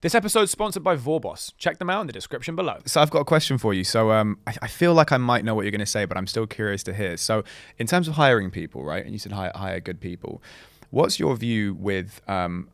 This episode's sponsored by Vorbos. Check them out in the description below. So I've got a question for you. So I feel like I might know what you're going to say, but I'm still curious to hear. So in terms of hiring people, right? And you said hire good people. What's your view with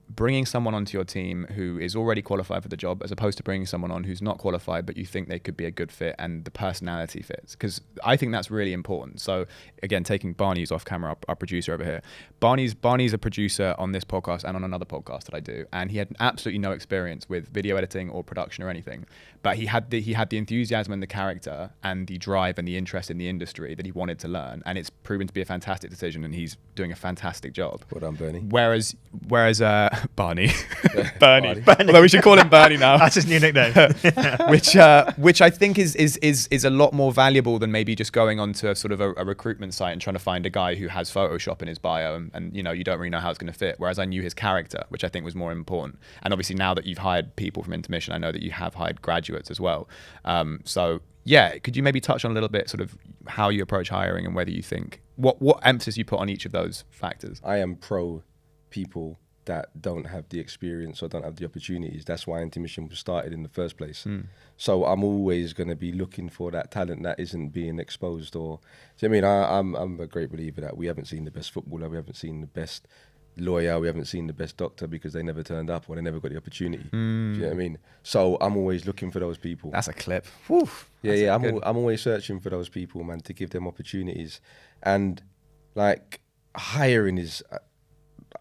bringing someone onto your team who is already qualified for the job as opposed to bringing someone on who's not qualified, but you think they could be a good fit and the personality fits? Because I think that's really important. So again, taking Barney's off camera, our producer over here. Barney's a producer on this podcast and on another podcast that I do. And he had absolutely no experience with video editing or production or anything. But he had the enthusiasm and the character and the drive and the interest in the industry that he wanted to learn. And it's proven to be a fantastic decision, and he's doing a fantastic job. Well done, Bernie. Whereas Barney. Bernie. Although we should call him Bernie now. That's his new nickname. which I think is a lot more valuable than maybe just going onto sort of a recruitment site and trying to find a guy who has Photoshop in his bio and you know, you don't really know how it's going to fit. Whereas I knew his character, which I think was more important. And obviously now that you've hired people from Intermission, I know that you have hired graduates as well. So yeah, could you maybe touch on a little bit sort of how you approach hiring and whether you think what emphasis you put on each of those factors? I am pro people that don't have the experience or don't have the opportunities. That's why Intermission was started in the first place. So I'm always going to be looking for that talent that isn't being exposed. Or, so I mean, I'm a great believer that we haven't seen the best footballer, we haven't seen the best lawyer, we haven't seen the best doctor because they never turned up or they never got the opportunity. Do you know what I mean? So I'm always looking for those people. That's a clip. Whew. Yeah. I'm always searching for those people, man, to give them opportunities. And like hiring is,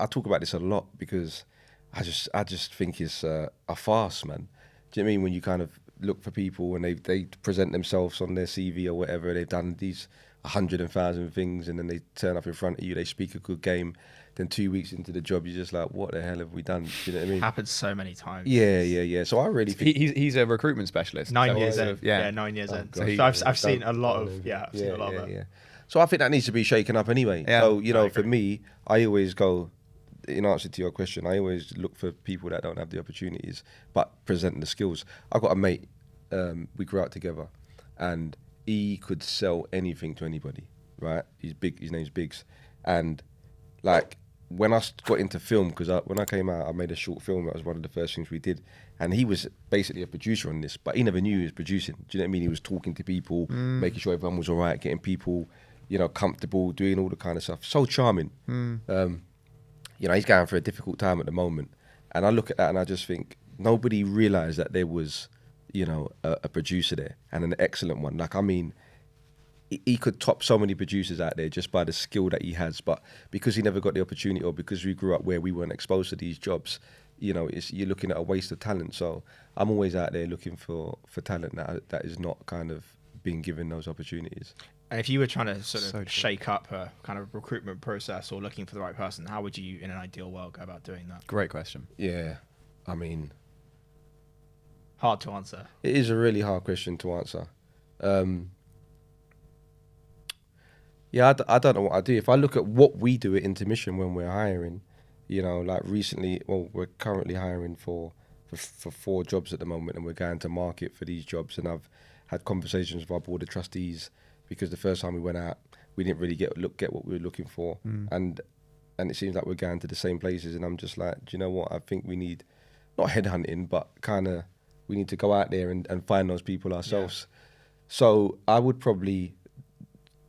I talk about this a lot because I just think it's a farce, man. Do you know what I mean? When you kind of look for people and they present themselves on their CV or whatever, they've done these 100,000 things and then they turn up in front of you, they speak a good game, then 2 weeks into the job, you're just like, what the hell have we done? Do you know what I mean? Happens so many times. Yeah. So I really think... He's a recruitment specialist. 9 years in. Yeah, 9 years in. gosh. So I've seen a lot of, I've seen a lot of it. So I think that needs to be shaken up anyway. Yeah, So, you know, for me, I always go, in answer to your question, I always look for people that don't have the opportunities, but present the skills. I've got a mate, we grew up together, and he could sell anything to anybody, right? He's big, his name's Biggs. And like, when I got into film, because when I came out, I made a short film. That was one of the first things we did. And he was basically a producer on this, but he never knew he was producing. Do you know what I mean? He was talking to people, making sure everyone was all right, getting people, you know, comfortable, doing all the kind of stuff. So charming. You know, he's going through a difficult time at the moment. And I look at that and I just think, nobody realised that there was, you know, a producer there and an excellent one. Like, I mean, he could top so many producers out there just by the skill that he has, but because he never got the opportunity or because we grew up where we weren't exposed to these jobs, you know, you're looking at a waste of talent. So I'm always out there looking for talent that is not kind of being given those opportunities. And if you were trying to sort of shake up a kind of recruitment process or looking for the right person, how would you, in an ideal world, go about doing that? Great question. Yeah, I mean... Hard to answer. It is a really hard question to answer. Yeah, I don't know what I do. If I look at what we do at Intermission when we're hiring, you know, like recently, well, we're currently hiring for 4 jobs at the moment, and we're going to market for these jobs. And I've had conversations with our board of trustees because the first time we went out, we didn't really get what we were looking for, and it seems like we're going to the same places. And I'm just like, do you know what? I think we need not headhunting, but kind of we need to go out there and find those people ourselves. Yeah. So I would probably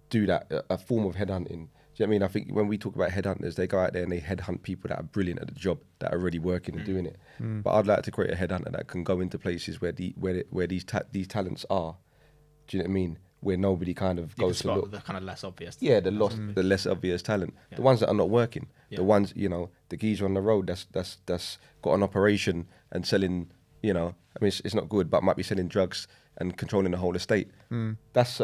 do that, a form of headhunting. Do you know what I mean? I think when we talk about headhunters, they go out there and they headhunt people that are brilliant at the job, that are already working and doing it. But I'd like to create a headhunter that can go into places where these talents are. Do you know what I mean? Where nobody kind of goes to look. The kind of less obvious. Yeah, the less obvious talent. Yeah. The ones that are not working. Yeah. The ones, you know, the geezer on the road that's got an operation and selling, you know, I mean, it's not good, but might be selling drugs and controlling the whole estate. That's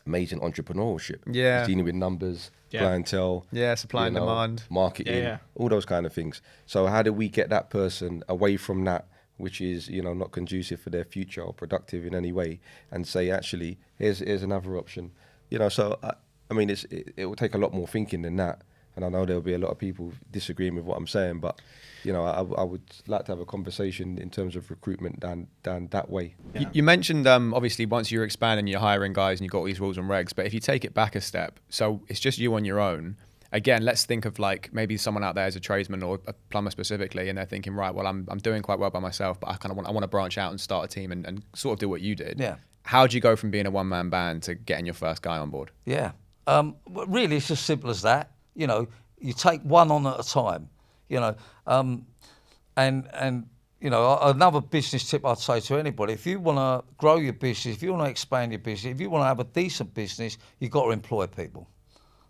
amazing entrepreneurship. Yeah. Dealing with numbers, clientele. Yeah, supply and demand. Marketing, all those kind of things. So how do we get that person away from that, which is, you know, not conducive for their future or productive in any way, and say, actually, here's another option. You know, so, I mean, it will take a lot more thinking than that. And I know there'll be a lot of people disagreeing with what I'm saying, but, you know, I would like to have a conversation in terms of recruitment down that way. Yeah. You mentioned, obviously, once you're expanding, you're hiring guys and you've got all these rules and regs, but if you take it back a step, so it's just you on your own, again, let's think of like maybe someone out there as a tradesman or a plumber specifically, and they're thinking, right, well, I'm doing quite well by myself, but I want to branch out and start a team and sort of do what you did. Yeah. How do you go from being a one-man band to getting your first guy on board? Yeah. Really, it's as simple as that. You know, you take one on at a time. You know, and you know, another business tip I'd say to anybody: if you want to grow your business, if you want to expand your business, if you want to have a decent business, you've got to employ people.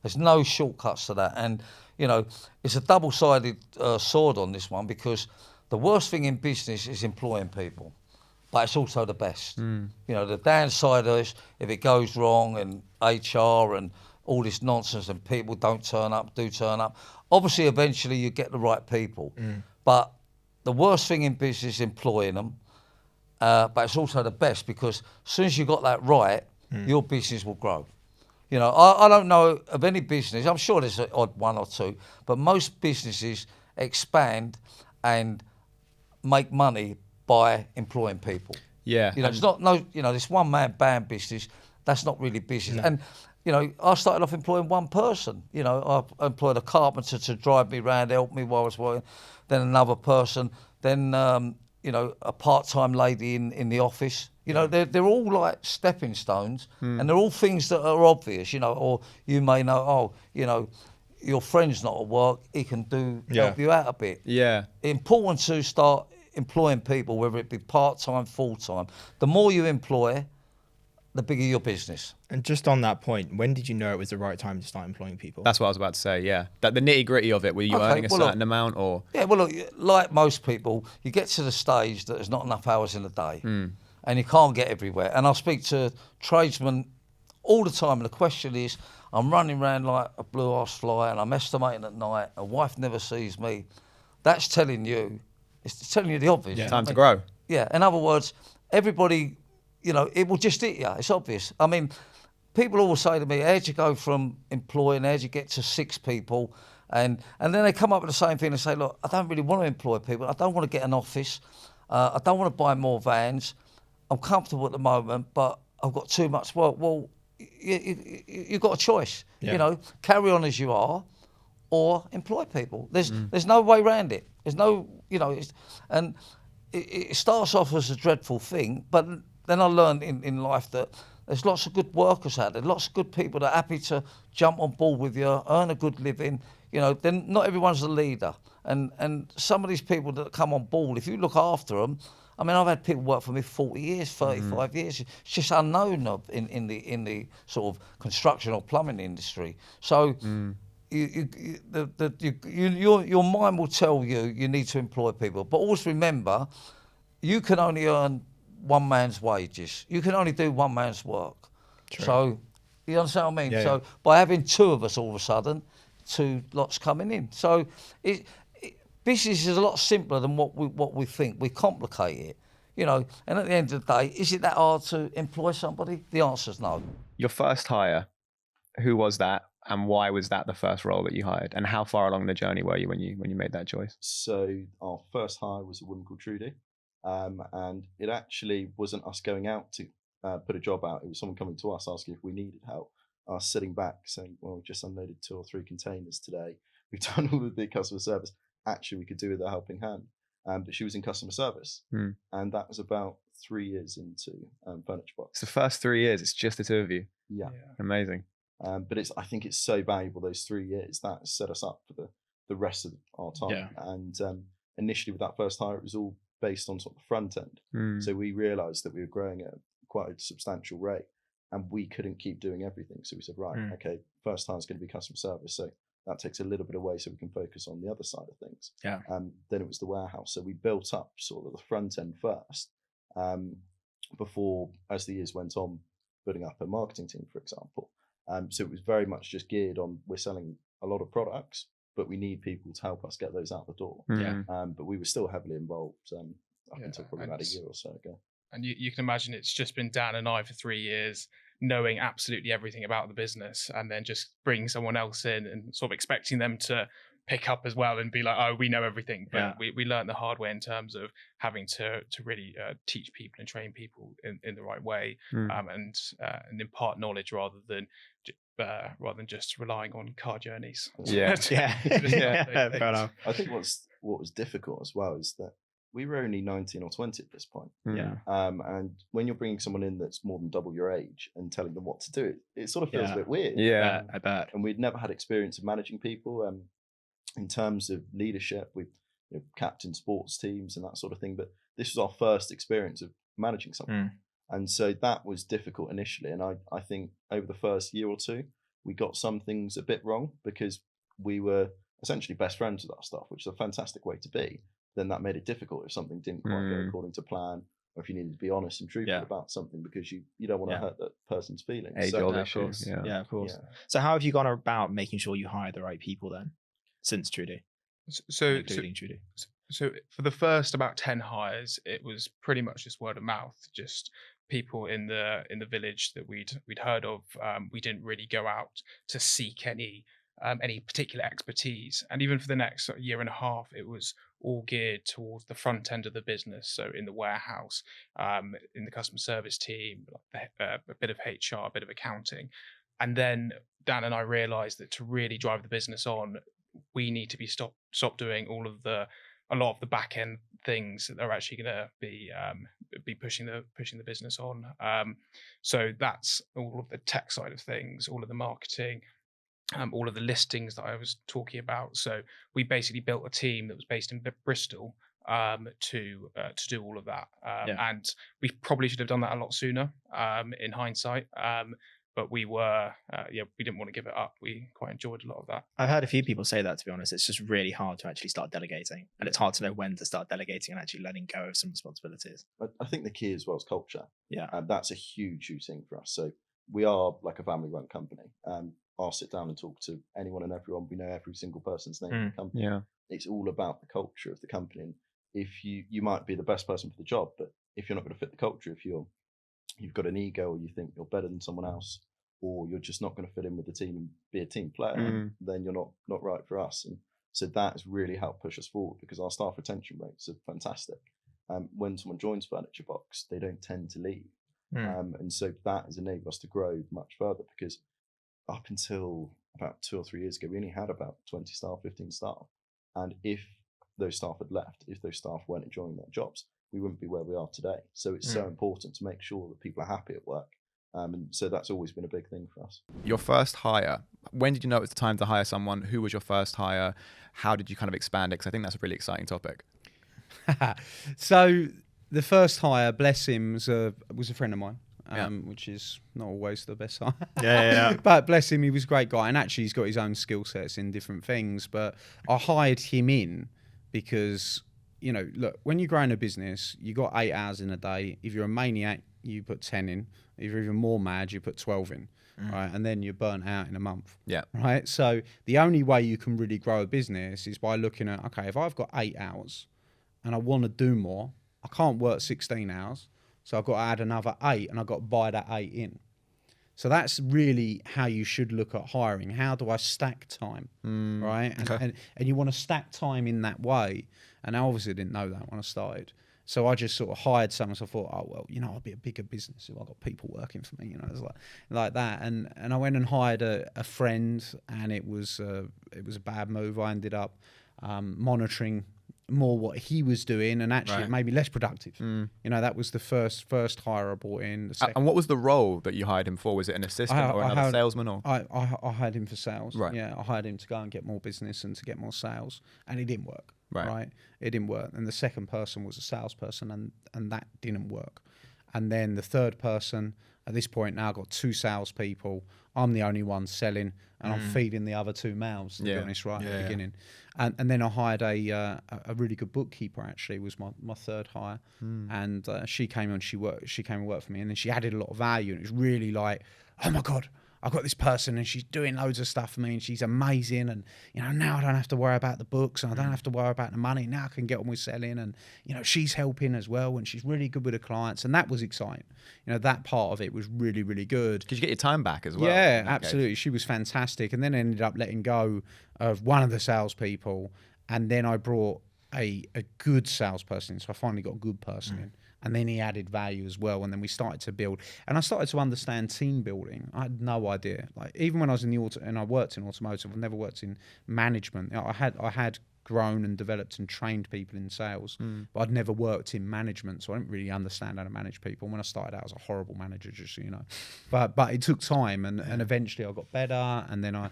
There's no shortcuts to that. And you know, it's a double-sided sword on this one, because the worst thing in business is employing people, but it's also the best. You know, the downside is if it goes wrong and HR and all this nonsense and people do turn up, obviously eventually you get the right people. But the worst thing in business is employing them, but it's also the best, because as soon as you got that right, your business will grow. You know, I don't know of any business, I'm sure there's an odd one or two, but most businesses expand and make money by employing people. Yeah. You know, it's not, no, you know, this one-man band business, that's not really business. No. And, you know, I started off employing one person. You know, I employed a carpenter to drive me around, help me while I was working, then another person, then, you know, a part-time lady in the office. You know, they're all like stepping stones, and they're all things that are obvious, you know, or you may know, oh, you know, your friend's not at work, he can help you out a bit. Yeah. Important to start employing people, whether it be part-time, full-time. The more you employ, the bigger your business. And just on that point, when did you know it was the right time to start employing people? That's what I was about to say, yeah. That the nitty-gritty of it, were you earning a certain amount or? Yeah, well, look, like most people, you get to the stage that there's not enough hours in the day and you can't get everywhere. And I speak to tradesmen all the time, and the question is, I'm running around like a blue-ass fly and I'm estimating at night, a wife never sees me. That's telling you, it's telling you the obvious. Yeah. Time to grow. Yeah, in other words, everybody, you know, it will just hit you. It's obvious. I mean, people always say to me, how'd you go from employing, how'd you get to 6 people? And then they come up with the same thing and say, look, I don't really want to employ people. I don't want to get an office. I don't want to buy more vans. I'm comfortable at the moment, but I've got too much work. Well, you've got a choice. Yeah. You know, carry on as you are or employ people. There's no way around it. There's no, you know, it starts off as a dreadful thing, but then I learned in life that there's lots of good workers out there, lots of good people that are happy to jump on board with you, earn a good living. You know, then not everyone's a leader. And some of these people that come on board, if you look after them, I mean, I've had people work for me 40 years, 35 years. It's just unknown in the sort of construction or plumbing industry. So your mind will tell you need to employ people. But always remember, you can only earn one man's wages. You can only do one man's work. True. So you understand what I mean? Yeah, so by having 2 of us all of a sudden, 2 lots coming in. So business is a lot simpler than what we think. We complicate it, you know. And at the end of the day, is it that hard to employ somebody? The answer is no. Your first hire, who was that, and why was that the first role that you hired? And how far along the journey were you when you made that choice? So our first hire was a woman called Trudy, and it actually wasn't us going out to put a job out. It was someone coming to us asking if we needed help. Us sitting back saying, well, we've just unloaded 2 or 3 containers today. We've done all of the customer service. Actually, we could do with a helping hand. But she was in customer service. And that was about 3 years into Furniture Box. So the first 3 years, it's just the 2 of you? Yeah. Amazing. But I think it's so valuable, those 3 years, that set us up for the rest of our time. Yeah. And initially with that first hire, it was all based on sort of the front end. So we realised that we were growing at quite a substantial rate and we couldn't keep doing everything. So we said, right, okay, first hire is going to be customer service. So that takes a little bit away so we can focus on the other side of things. Yeah. Then it was the warehouse. So we built up sort of the front end first before, as the years went on, building up a marketing team, for example. So it was very much just geared on, we're selling a lot of products, but we need people to help us get those out the door. Yeah. But we were still heavily involved up until probably about a year or so ago. And you can imagine it's just been Dan and I for 3 years, knowing absolutely everything about the business, and then just bringing someone else in and sort of expecting them to pick up as well and be like, oh, we know everything. But we learned the hard way in terms of having to really teach people and train people in the right way and impart knowledge rather than rather than just relying on car journeys. Yeah. Fair enough. I think what was difficult as well is that we were only 19 or 20 at this point. Yeah. And when you're bringing someone in that's more than double your age and telling them what to do, it sort of feels a bit weird. Yeah, I bet. And we'd never had experience of managing people. In terms of leadership, we've captained sports teams and that sort of thing. But this was our first experience of managing someone. And so that was difficult initially. And I think over the first year or two, we got some things a bit wrong because we were essentially best friends with our staff, which is a fantastic way to be. Then that made it difficult if something didn't quite go according to plan, or if you needed to be honest and truthful about something because you don't want to hurt that person's feelings. Age-old Of issue. course. Yeah, of course. Yeah. So how have you gone about making sure you hire the right people then, since Trudy, including Trudy? So for the first about 10 hires, it was pretty much just word of mouth, just people in the village that we'd heard of. We didn't really go out to seek any particular expertise, and even for the next year and a half, it was all geared towards the front end of the business. So in the warehouse, in the customer service team, a bit of HR, a bit of accounting, and then Dan and I realised that to really drive the business on, we need to be stop doing a lot of the back end things that are actually going to be pushing the business on. So that's all of the tech side of things, all of the marketing, all of the listings that I was talking about. So we basically built a team that was based in Bristol to do all of that. And we probably should have done that a lot sooner in hindsight. But we didn't want to give it up. We quite enjoyed a lot of that. I've heard a few people say that, to be honest. It's just really hard to actually start delegating. And it's hard to know when to start delegating and actually letting go of some responsibilities. I think the key as well is culture. Yeah. That's a huge thing for us. So we are like a family-run company. I'll sit down and talk to anyone and everyone. We know every single person's name in the company. Yeah. It's all about the culture of the company. And if you might be the best person for the job, but if you're not going to fit the culture, if you've got an ego or you think you're better than someone else, or you're just not going to fit in with the team and be a team player, then you're not right for us. And so that has really helped push us forward because our staff retention rates are fantastic. When someone joins Furniture Box, they don't tend to leave. And so that has enabled us to grow much further because up until about 2 or 3 years ago, we only had about 20 staff, 15 staff. And if those staff had left, if those staff weren't enjoying their jobs, we wouldn't be where we are today. So it's so important to make sure that people are happy at work. And so that's always been a big thing for us. Your first hire, when did you know it was the time to hire someone? Who was your first hire? How did you kind of expand it? Because I think that's a really exciting topic. So the first hire, bless him, was a friend of mine, which is not always the best hire. Yeah. But bless him, he was a great guy. And actually, he's got his own skill sets in different things. But I hired him in because, look, when you're growing a business, you got 8 hours in a day. If you're a maniac, you put 10 in. If you're even more mad, you put 12 in, right? And then you're burnt out in a month, right? So the only way you can really grow a business is by looking at, okay, if I've got 8 hours and I want to do more, I can't work 16 hours. So I've got to add another 8 and I've got to buy that 8 in. So that's really how you should look at hiring. How do I stack time, right? And you want to stack time in that way. And I obviously didn't know that when I started. So I just sort of hired someone. So I thought, oh, well, I'll be a bigger business if I've got people working for me, it's like that. And I went and hired a friend, and it was a bad move. I ended up monitoring more what he was doing, and actually it made me less productive. That was the first hire I brought in. And what was the role that you hired him for? Was it an assistant or another salesman? Or I hired him for sales. Right. Yeah, I hired him to go and get more business and to get more sales, and it didn't work. Right. It didn't work. And the second person was a salesperson, and that didn't work. And then the third person, at this point now, I've got 2 salespeople. I'm the only one selling, and I'm feeding the other 2 mouths, to be honest, at the beginning. And then I hired a really good bookkeeper, actually, was my third hire. And she came and worked for me, and then she added a lot of value, and it was really like, oh my God, I've got this person and she's doing loads of stuff for me and she's amazing, and now I don't have to worry about the books and I don't have to worry about the money. Now I can get on with selling, and she's helping as well, and she's really good with the clients, and that was exciting. That part of it was really, really good. Did you get your time back as well? Yeah, absolutely. She was fantastic. And then I ended up letting go of one of the salespeople, and then I brought a good salesperson. So I finally got a good person in. And then he added value as well. And then we started to build. And I started to understand team building. I had no idea. Like, even when I was in the and I worked in automotive, I've never worked in management. I had grown and developed and trained people in sales, but I'd never worked in management, so I didn't really understand how to manage people. And when I started out, I was a horrible manager, just so you know. But it took time, and eventually I got better. And then I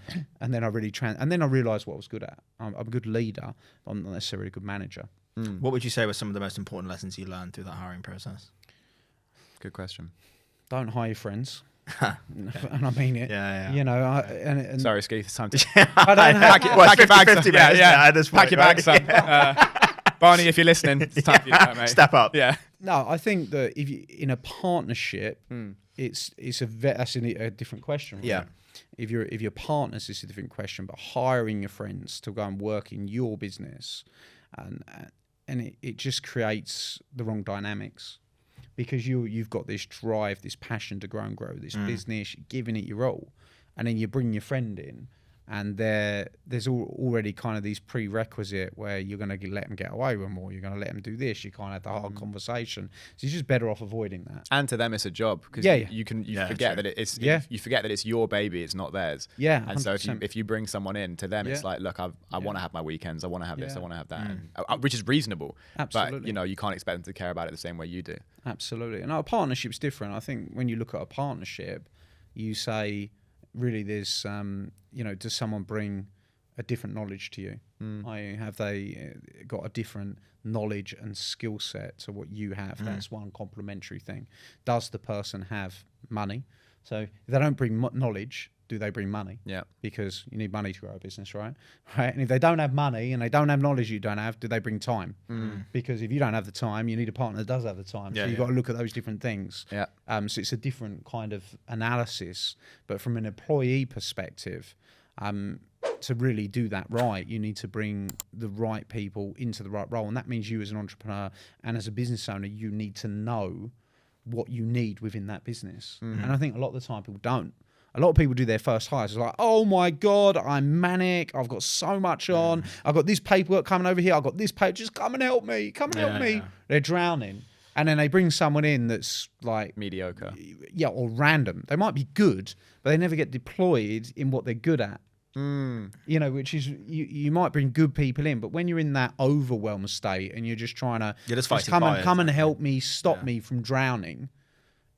really and then I realised what I was good at. I'm a good leader, but I'm not necessarily a good manager. What would you say were some of the most important lessons you learned through that hiring process? Good question. Don't hire your friends. And I mean it. Yeah. You know, and Sorry, Skeeth, it's time to I don't have, pack your bags up. At this point, Pack your bags up. Barney, if you're listening, it's time for you, mate. Step up. Yeah. No, I think that if you in a partnership, that's a different question. Right? Yeah. If you're partners, it's a different question. But hiring your friends to go and work in your business, and it just creates the wrong dynamics, because you've got this drive, this passion to grow and grow this business, you're giving it your all, and then you bring your friend in, and there's already kind of these prerequisite where you're going to let them get away with more, you're going to let them do this, you can't have the hard conversation, so you're just better off avoiding that. And to them, it's a job, because you forget that it's you forget that it's your baby, it's not theirs. Yeah, and 100%. So if you bring someone in, to them, it's like, look, I want to have my weekends, I want to have this, I want to have that, and, which is reasonable. Absolutely. But you can't expect them to care about it the same way you do. Absolutely. And our partnership's different. I think when you look at a partnership, you say, really, there's does someone bring a different knowledge to you? Have they got a different knowledge and skill set to what you have? That's one complementary thing. Does the person have money? So if they don't bring knowledge, do they bring money? Yeah. Because you need money to grow a business, right? And if they don't have money and they don't have knowledge you don't have, do they bring time? Because if you don't have the time, you need a partner that does have the time. So you've got to look at those different things. Yeah. So it's a different kind of analysis. But from an employee perspective, to really do that right, you need to bring the right people into the right role. And that means you as an entrepreneur and as a business owner, you need to know what you need within that business. And I think a lot of the time people don't. A lot of people do their first hires. It's like, oh my God, I'm manic. I've got so much on. I've got this paperwork coming over here. I've got this paper. Just come and help me. Come and help me. Yeah. They're drowning. And then they bring someone in that's like mediocre. Yeah, or random. They might be good, but they never get deployed in what they're good at. Which is, you might bring good people in, but when you're in that overwhelmed state and you're just trying to come and help me, stop me from drowning,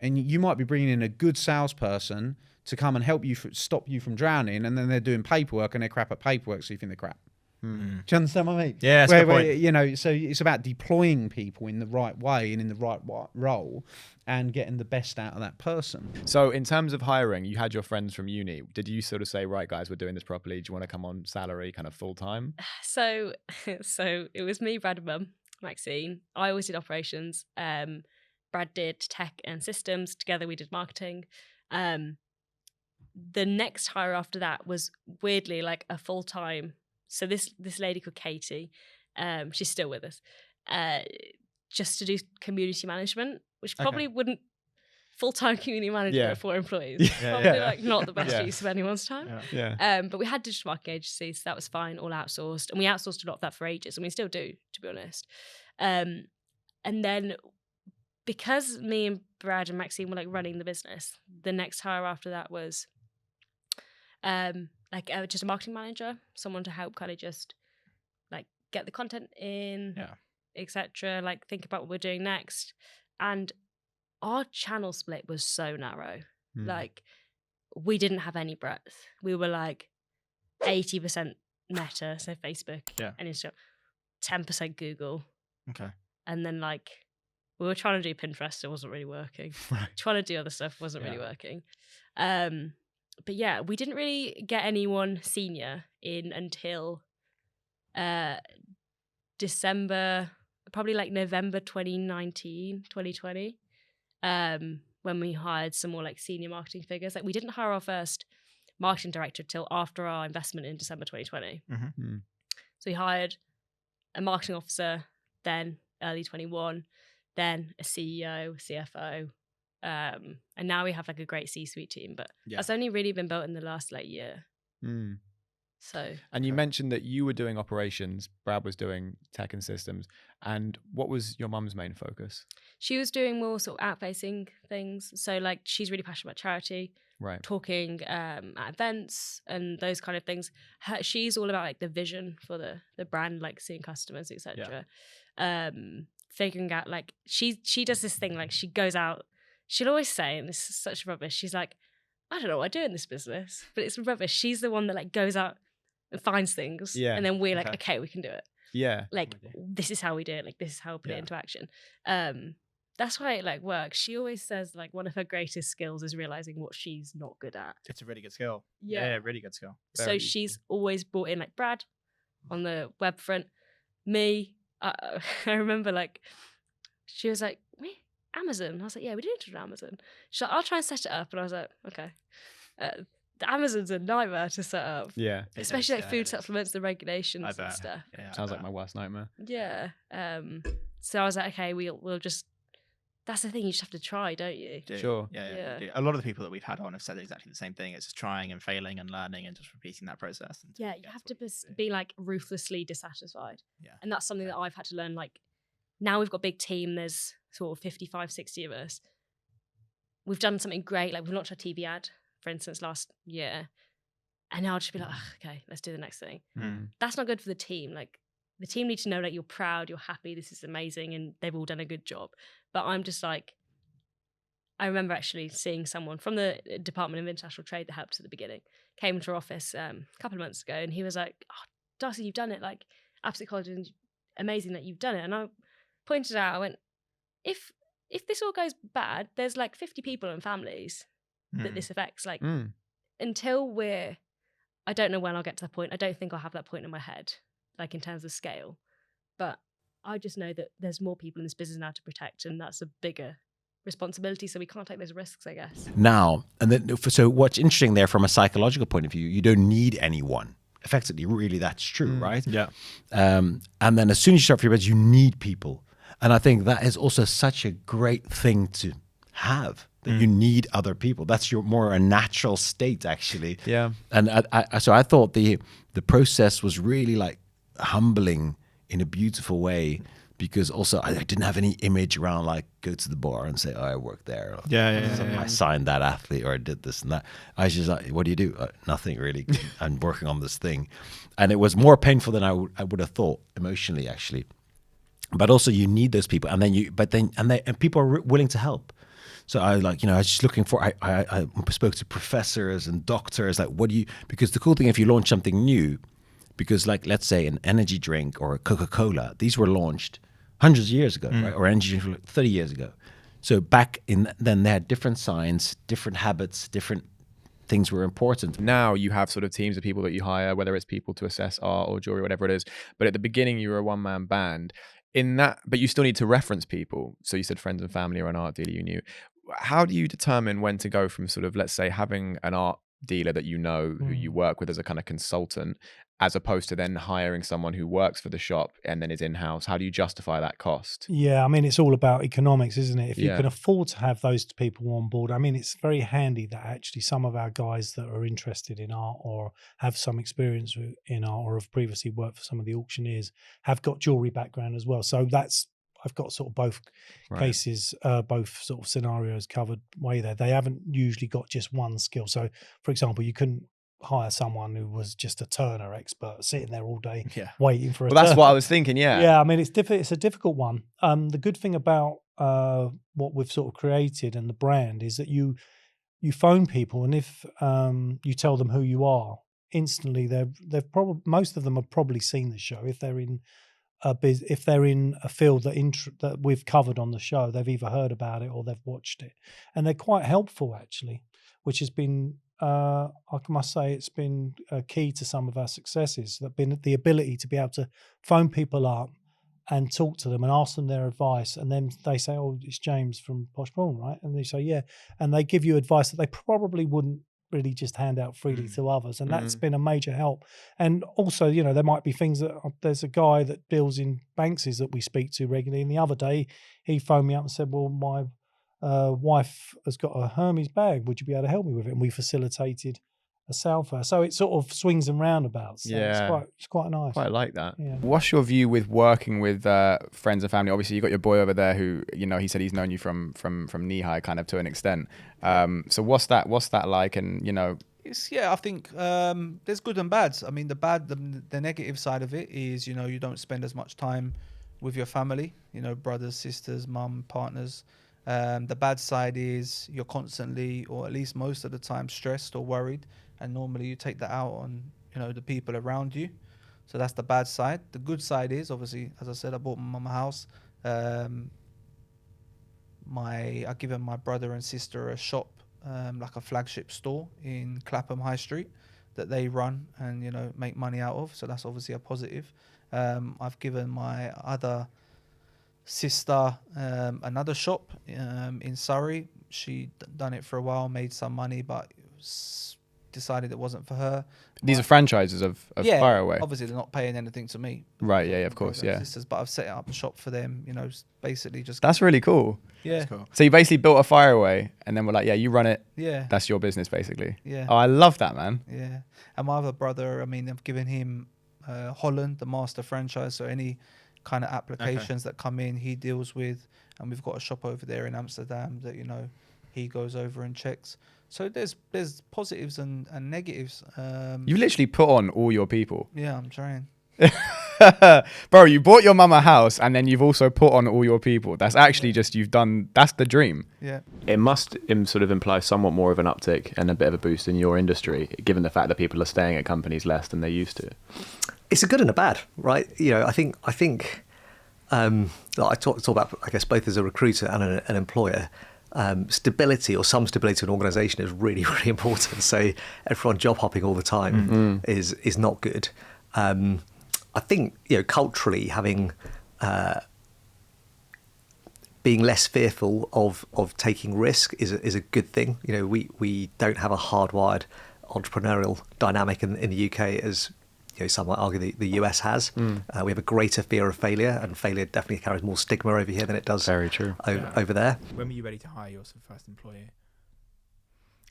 and you might be bringing in a good salesperson to come and help you, stop you from drowning, and then they're doing paperwork and they're crap at paperwork, so you think they're crap. Do you understand what I mean? Yeah, that's a good point. So it's about deploying people in the right way and in the right role and getting the best out of that person. So in terms of hiring, you had your friends from uni. Did you sort of say, right, guys, we're doing this properly. Do you want to come on salary, kind of full time? So it was me, Brad, and Mum, Maxine. I always did operations. Brad did tech and systems. Together we did marketing. The next hire after that was weirdly like a full-time. So this lady called Katie, she's still with us, just to do community management, which probably wouldn't full-time community manager for employees. Probably like not the best use of anyone's time. But we had digital marketing agencies, so that was fine, all outsourced. And we outsourced a lot of that for ages, and we still do, to be honest. And then because me and Brad and Maxine were like running the business, the next hire after that was just a marketing manager, someone to help kind of just like get the content in, etc. Like think about what we're doing next. And our channel split was so narrow. Like we didn't have any breadth. We were like 80% Meta, so Facebook and Instagram, 10% Google. Okay. And then like we were trying to do Pinterest, it wasn't really working. Trying to do other stuff wasn't really working. But yeah, we didn't really get anyone senior in until December, probably like November 2019, 2020, when we hired some more like senior marketing figures. Like we didn't hire our first marketing director till after our investment in December 2020. So we hired a marketing officer, then early 21, then a CEO, CFO, and now we have like a great C-suite team, but that's only really been built in the last like year. So. And you mentioned that you were doing operations, Brad was doing tech and systems. And what was your mum's main focus? She was doing more sort of out-facing things. So like she's really passionate about charity, right? Talking at events and those kind of things. She's all about like the vision for the brand, like seeing customers, etc. Figuring out like she does this thing, like she goes out. She'll always say, and this is such rubbish. She's like, I don't know what I do in this business, but it's rubbish. She's the one that like goes out and finds things, and then we're like, okay, we can do it. Yeah, like this is how we do it. Like this is how we put it into action. That's why it like works. She always says like one of her greatest skills is realizing what she's not good at. It's a really good skill. Yeah, really good skill. So she's always brought in like Brad on the web front, me. I remember like she was like, me Amazon. I was like, yeah, we do it on Amazon. She's like, I'll try and set it up, and I was like, okay. The Amazon's a nightmare to set up. Yeah. Especially like food supplements, the regulations and stuff. Yeah, sounds like my worst nightmare. Yeah. So I was like, okay, we'll just. That's the thing. You just have to try, don't you? Sure. Yeah. A lot of the people that we've had on have said exactly the same thing. It's just trying and failing and learning and just repeating that process. Yeah, you have to be like ruthlessly dissatisfied. Yeah. And that's something that I've had to learn. Like now we've got a big team. There's sort of 55, 60 of us. We've done something great. Like we've launched a TV ad, for instance, last year. And now I'll just be like, okay, let's do the next thing. That's not good for the team. Like the team need to know that you're proud, you're happy, this is amazing, and they've all done a good job. But I'm just like, I remember actually seeing someone from the Department of International Trade that helped at the beginning, came into our office a couple of months ago, and he was like, oh, Darcy, you've done it, like, absolutely college, and amazing that you've done it. And I pointed out, I went, if this all goes bad, there's like 50 people and families that this affects. Like, until I don't know when I'll get to that point. I don't think I'll have that point in my head, like in terms of scale. But I just know that there's more people in this business now to protect, and that's a bigger responsibility. So we can't take those risks, I guess. Now, and then, so what's interesting there from a psychological point of view, you don't need anyone. Effectively, really, that's true, right? Yeah. And then as soon as you start for your business, you need people. And I think that is also such a great thing to have, that you need other people. That's your more a natural state, actually. Yeah. And so I thought the process was really like humbling in a beautiful way, because also I didn't have any image around like go to the bar and say, oh, I work there. Or, I signed that athlete, or I did this and that. I was just like, what do you do? Nothing really. I'm working on this thing. And it was more painful than I would have thought emotionally, actually. But also you need those people, and people are willing to help. So I was just looking for, I spoke to professors and doctors, like, because the cool thing, if you launch something new, because like, let's say an energy drink or a Coca-Cola, these were launched hundreds of years ago, right? Or energy drink 30 years ago. So then they had different science, different habits, different things were important. Now you have sort of teams of people that you hire, whether it's people to assess art or jewelry, whatever it is. But at the beginning, you were a one-man band. But you still need to reference people. So you said friends and family or an art dealer you knew. How do you determine when to go from sort of, let's say, having an art dealer that you know, who you work with as a kind of consultant, as opposed to then hiring someone who works for the shop and then is in-house? How do you justify that cost? Yeah, I mean, it's all about economics, isn't it? If you can afford to have those people on board, I mean, it's very handy that actually some of our guys that are interested in art or have some experience in art or have previously worked for some of the auctioneers have got jewelry background as well. So I've got sort of both cases, both sort of scenarios covered way there. They haven't usually got just one skill. So, for example, you couldn't hire someone who was just a turner expert sitting there all day waiting for a that's what I was thinking. I mean, it's a difficult one. The good thing about what we've sort of created and the brand is that you phone people, and if you tell them who you are, instantly they've probably, most of them have probably seen the show. If they're in a field that we've covered on the show, they've either heard about it or they've watched it, and they're quite helpful actually, which has been I must say it's been key to some of our successes. That been the ability to be able to phone people up and talk to them and ask them their advice, and then they say, "Oh, it's James from Posh Prawn, right?" And they say, "Yeah," and they give you advice that they probably wouldn't really just hand out freely to others, and that's been a major help. And also, there might be things that there's a guy that deals in Banksy's that we speak to regularly, and the other day he phoned me up and said, well, my wife has got a Hermes bag, would you be able to help me with it? And we facilitated Salford. So it sort of swings and roundabouts. So it's quite nice. Quite like that. Yeah. What's your view with working with friends and family? Obviously, you got your boy over there who, you know, he said he's known you from knee high, kind of, to an extent. So what's that like? And you know, I think there's good and bad. I mean, the negative side of it is, you know, you don't spend as much time with your family, you know, brothers, sisters, mum, partners. The bad side is you're constantly, or at least most of the time, stressed or worried, and normally you take that out on, you know, the people around you. So that's the bad side. The good side is, obviously, as I said, I bought my mum a house. I've given my brother and sister a shop, like a flagship store in Clapham High Street that they run and, you know, make money out of. So that's obviously a positive. I've given my other sister another shop in Surrey. She done it for a while, made some money, but decided it wasn't for her. These are franchises of Fireaway. Obviously they're not paying anything to me. Right, yeah, of course, yeah. Sisters, but I've set up a shop for them, you know, basically just... That's really cool. Yeah. Cool. So you basically built a Fireaway, and then we're like, yeah, you run it. Yeah. That's your business, basically. Yeah. Oh, I love that, man. Yeah. And my other brother, I mean, I've given him Holland, the master franchise, so any kind of applications that come in, he deals with, and we've got a shop over there in Amsterdam that, you know, he goes over and checks. So there's positives and negatives. You literally put on all your people. Yeah, I'm trying. Bro, you bought your mum a house and then you've also put on all your people. That's actually just, that's the dream. Yeah. It must sort of imply somewhat more of an uptick and a bit of a boost in your industry, given the fact that people are staying at companies less than they used to. It's a good and a bad, right? You know, I think I talk about, I guess, both as a recruiter and an employer. Stability, or some stability in an organisation, is really, really important. So everyone job hopping all the time is not good. I think, you know, culturally having being less fearful of taking risk is a good thing. You know, we don't have a hardwired entrepreneurial dynamic in the UK as, you know, some might argue the US has. We have a greater fear of failure, and failure definitely carries more stigma over here than it does Very true. over there. When were you ready to hire your first employee?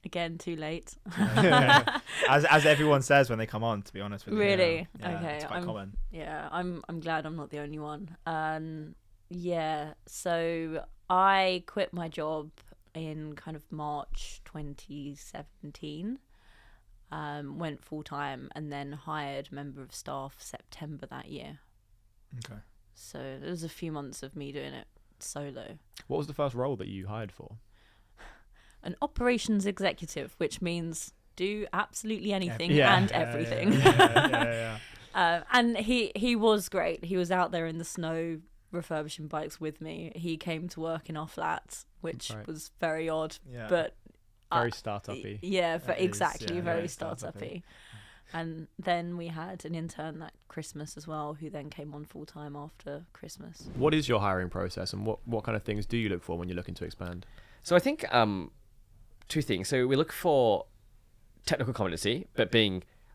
Again, too late. As everyone says when they come on, to be honest with you. Really? Yeah, okay. It's quite common. Yeah, I'm glad I'm not the only one. Yeah, so I quit my job in kind of March 2017. Went full time and then hired a member of staff September that year. Okay. So there was a few months of me doing it solo. What was the first role that you hired for? An operations executive, which means do absolutely anything everything. And he was great. He was out there in the snow refurbishing bikes with me. He came to work in our flats, which was very odd, but very startup-y. Yeah, very startup-y. And then we had an intern that Christmas as well, who then came on full-time after Christmas. What is your hiring process, and what kind of things do you look for when you're looking to expand? So I think two things. So we look for technical competency, but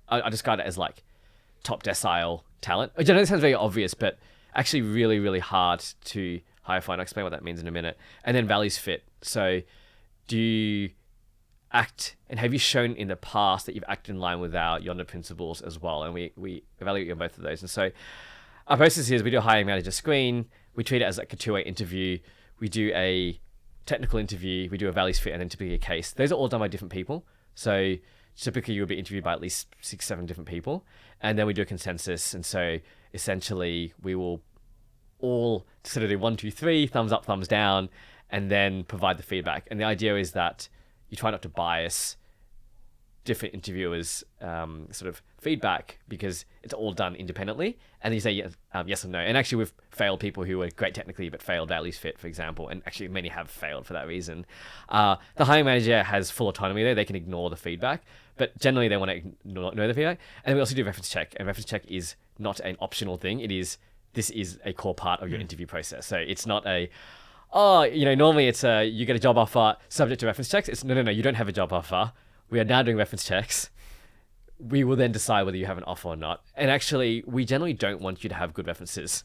I describe it as like top decile talent. I know it sounds very obvious, but actually really, really hard to hire for, and I'll explain what that means in a minute. And then values fit. So do you act, and have you shown in the past that you've acted in line with our Yonder principles as well? And we evaluate you on both of those. And so our process is we do a hiring manager screen. We treat it as like a two-way interview. We do a technical interview. We do a values fit, and then typically a case. Those are all done by different people. So typically you'll be interviewed by at least 6-7 different people. And then we do a consensus. And so essentially we will all sort of do 1, 2, 3, thumbs up, thumbs down, and then provide the feedback. And the idea is that you try not to bias different interviewers' sort of feedback, because it's all done independently. And you say yes or no. And actually, we've failed people who were great technically but failed values fit, for example. And actually, many have failed for that reason. The hiring manager has full autonomy there. They can ignore the feedback, but generally they want to ignore the feedback. And we also do reference check. And reference check is not an optional thing. This is a core part of your interview process. So it's not normally it's you get a job offer subject to reference checks. It's no, you don't have a job offer. We are now doing reference checks. We will then decide whether you have an offer or not. And actually, we generally don't want you to have good references.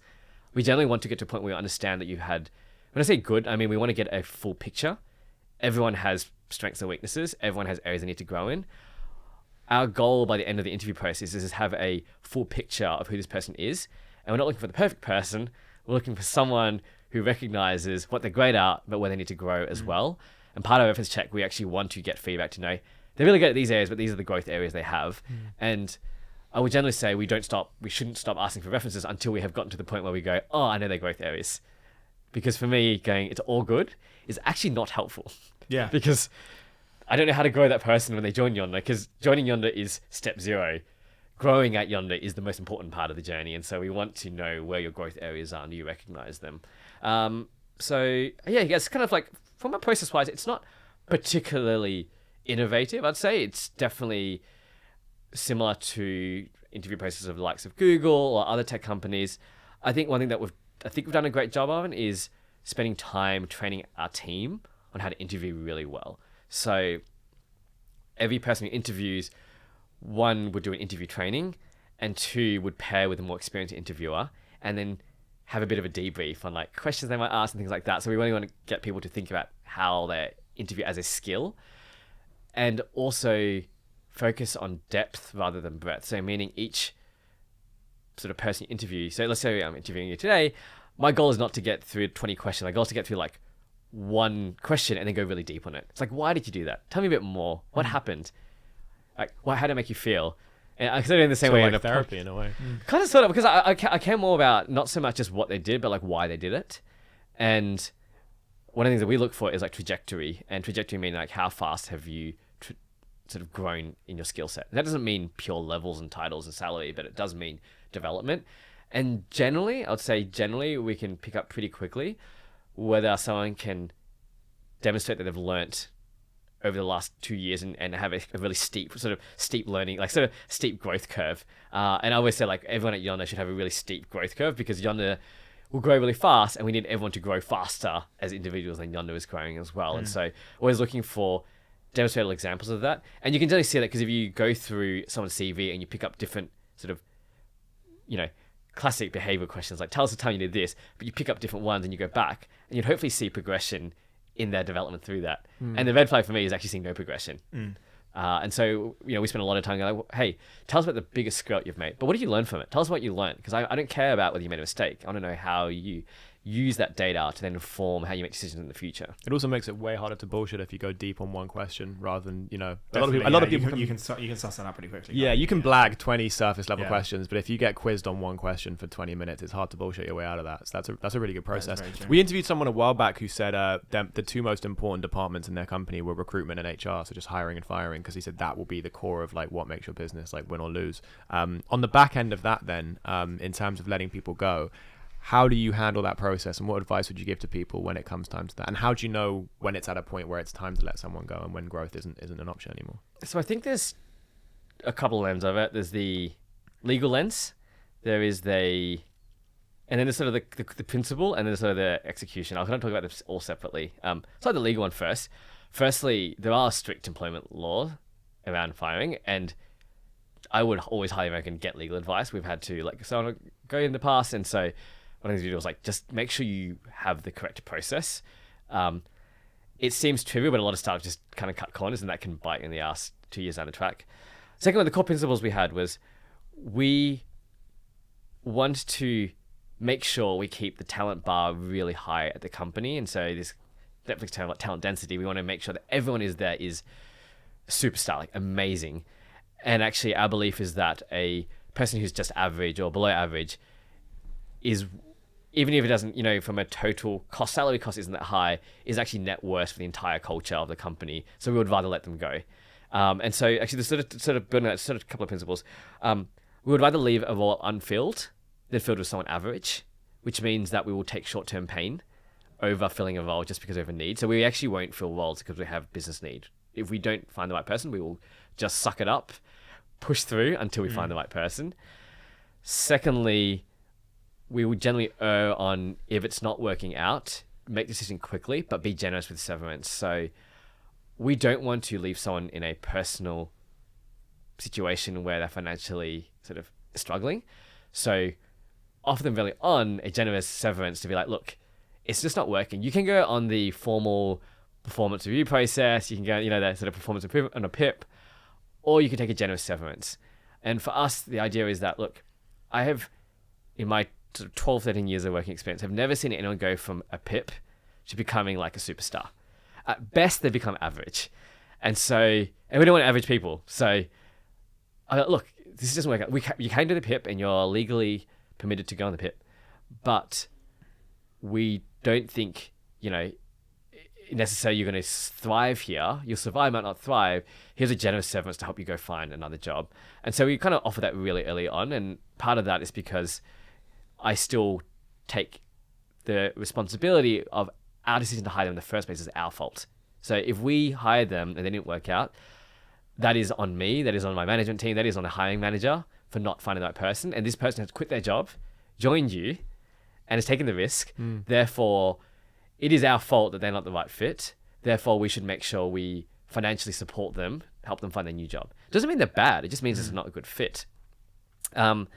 We generally want to get to a point where we understand that you've had, when I say good, I mean we want to get a full picture. Everyone has strengths and weaknesses. Everyone has areas they need to grow in. our goal by the end of the interview process is to have a full picture of who this person is. And we're not looking for the perfect person. We're looking for someone who recognizes what they're great at, but where they need to grow as well. And part of our reference check, we actually want to get feedback to know they're really good at these areas, but these are the growth areas they have. And I would generally say we shouldn't stop asking for references until we have gotten to the point where we go, oh, I know their growth areas. Because for me, going, it's all good is actually not helpful. Yeah. Because I don't know how to grow that person when they join Yonder, because joining Yonder is step 0. Growing at Yonder is the most important part of the journey. And so we want to know where your growth areas are and you recognize them. So yeah, it's kind of like, from a process wise, it's not particularly innovative. I'd say it's definitely similar to interview processes of the likes of Google or other tech companies. I think one thing that we've done a great job on is spending time training our team on how to interview really well. So every person who interviews, 1 would do an interview training, and 2 would pair with a more experienced interviewer, and then have a bit of a debrief on like questions they might ask and things like that. So we really want to get people to think about how they interview as a skill, and also focus on depth rather than breadth. So meaning each sort of person you interview. So let's say I'm interviewing you today. My goal is not to get through 20 questions. My goal is to get through like 1 question and then go really deep on it. It's like, why did you do that? Tell me a bit more. What happened? Like, how did it make you feel? And I consider it in the same way. Like therapy in a way. Kind of, sort of, because I care more about not so much just what they did, but like why they did it. And one of the things that we look for is like trajectory. And trajectory meaning like how fast have you sort of grown in your skill set. That doesn't mean pure levels and titles and salary, but it does mean development. And generally, I would say we can pick up pretty quickly whether someone can demonstrate that they've learnt over the last 2 years and have a really steep learning, like sort of steep growth curve. And I always say like everyone at Yonder should have a really steep growth curve, because Yonder will grow really fast and we need everyone to grow faster as individuals, and Yonder is growing as well. And so always looking for demonstrable examples of that. And you can generally see that because if you go through someone's CV and you pick up different sort of, classic behavioral questions like, tell us the time you did this, but you pick up different ones and you go back, and you'd hopefully see progression in their development through that. And the red flag for me is actually seeing no progression. And so, we spend a lot of time going, like, hey, tell us about the biggest screw up you've made, but what did you learn from it? Tell us what you learned, because I don't care about whether you made a mistake. I want to know how you use that data to then inform how you make decisions in the future. It also makes it way harder to bullshit if you go deep on one question rather than, a Definitely, lot of people you can suss that out pretty quickly. Yeah, you can blag 20 surface level questions, but if you get quizzed on one question for 20 minutes, it's hard to bullshit your way out of that. So that's a really good process. We interviewed someone a while back who said the 2 most important departments in their company were recruitment and HR, so just hiring and firing, because he said that will be the core of like what makes your business like win or lose. On the back end of that then, in terms of letting people go, how do you handle that process, and what advice would you give to people when it comes time to that? And how do you know when it's at a point where it's time to let someone go and when growth isn't an option anymore? So I think there's a couple of lenses of it. There's the legal lens, and then there's sort of the principle, and then there's sort of the execution. I'll kind of talk about this all separately. So the legal one first. Firstly, there are strict employment laws around firing, and I would always highly recommend get legal advice. We've had to go in the past, and so one of the things we do was like, just make sure you have the correct process. It seems trivial, but a lot of startups just kind of cut corners, and that can bite in the ass 2 years down the track. Secondly, the core principles we had was we want to make sure we keep the talent bar really high at the company. And so this Netflix term like talent density, we want to make sure that everyone is there is superstar, like amazing. And actually our belief is that a person who's just average or below average is, even if it doesn't, from a total cost, salary cost isn't that high, is actually net worse for the entire culture of the company. So we would rather let them go. And so actually the sort of building that sort of couple of principles, we would rather leave a role unfilled than filled with someone average, which means that we will take short-term pain over filling a role just because we have a need. So we actually won't fill roles because we have business need. If we don't find the right person, we will just suck it up, push through until we find the right person. Secondly, we would generally err on, if it's not working out, make the decision quickly, but be generous with severance. So we don't want to leave someone in a personal situation where they're financially sort of struggling. So offer them early on a generous severance to be like, look, it's just not working. You can go on the formal performance review process. You can go, the sort of performance improvement on a PIP, or you can take a generous severance. And for us, the idea is that, look, I have, in my sort of 12, 13 years of working experience, I've never seen anyone go from a pip to becoming like a superstar. At best, they become average. And we don't want average people. So look, this doesn't work out. You came to the pip and you're legally permitted to go on the pip, but we don't think, necessarily you're going to thrive here. You'll survive, might not thrive. Here's a generous severance to help you go find another job. And so we kind of offer that really early on. And part of that is because I still take the responsibility of our decision to hire them in the first place is our fault. So if we hired them and they didn't work out, that is on me, that is on my management team, that is on a hiring manager for not finding the right person. And this person has quit their job, joined you, and has taken the risk. Therefore, it is our fault that they're not the right fit. Therefore, we should make sure we financially support them, help them find a new job. It doesn't mean they're bad. It just means it's not a good fit. And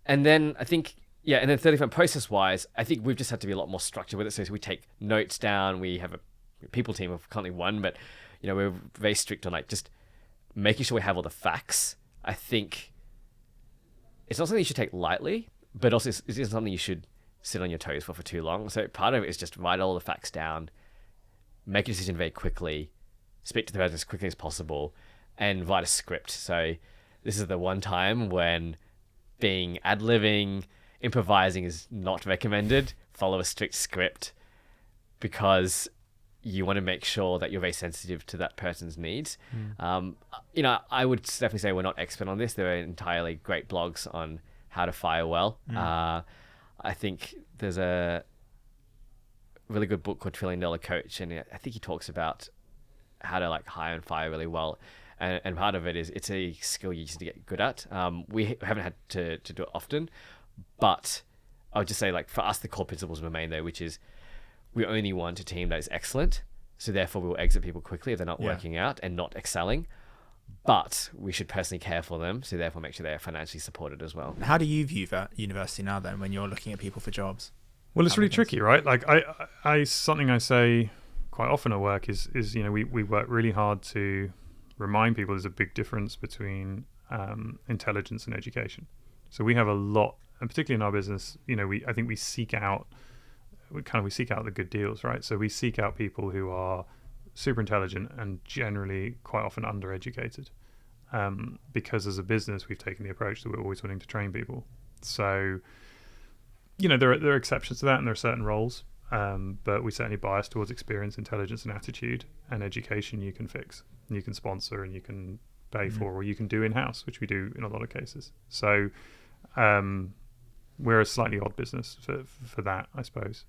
then I think, and then thirdly, from process-wise, I think we've just had to be a lot more structured with it. So we take notes down. We have a people team of currently one, but we're very strict on like just making sure we have all the facts. I think it's not something you should take lightly, but also it isn't something you should sit on your toes for too long. So part of it is just write all the facts down, make a decision very quickly, speak to the person as quickly as possible, and write a script. So this is the one time when being ad-libbing, improvising is not recommended. Follow a strict script because you want to make sure that you're very sensitive to that person's needs. I would definitely say we're not expert on this. There are entirely great blogs on how to fire well. I think there's a really good book called $1 Trillion Coach, and I think he talks about how to like hire and fire really well. And part of it is it's a skill you just need to get good at. We haven't had to do it often, but I would just say like for us, the core principles remain there, which is we only want a team that is excellent. So therefore we will exit people quickly if they're not working out and not excelling. But we should personally care for them, so therefore make sure they're financially supported as well. How do you view that university now then when you're looking at people for jobs? Well, it's really tricky, right? Like I something I say quite often at work is we work really hard to remind people there's a big difference between intelligence and education. So we have a lot, and particularly in our business, I think we seek out the good deals, right? So we seek out people who are super intelligent and generally quite often undereducated, because as a business we've taken the approach that we're always wanting to train people. So there are exceptions to that, and there are certain roles, but we certainly bias towards experience, intelligence, and attitude. And education you can fix, and you can sponsor, and you can pay for, or you can do in-house, which we do in a lot of cases. So we're a slightly odd business for that, I suppose.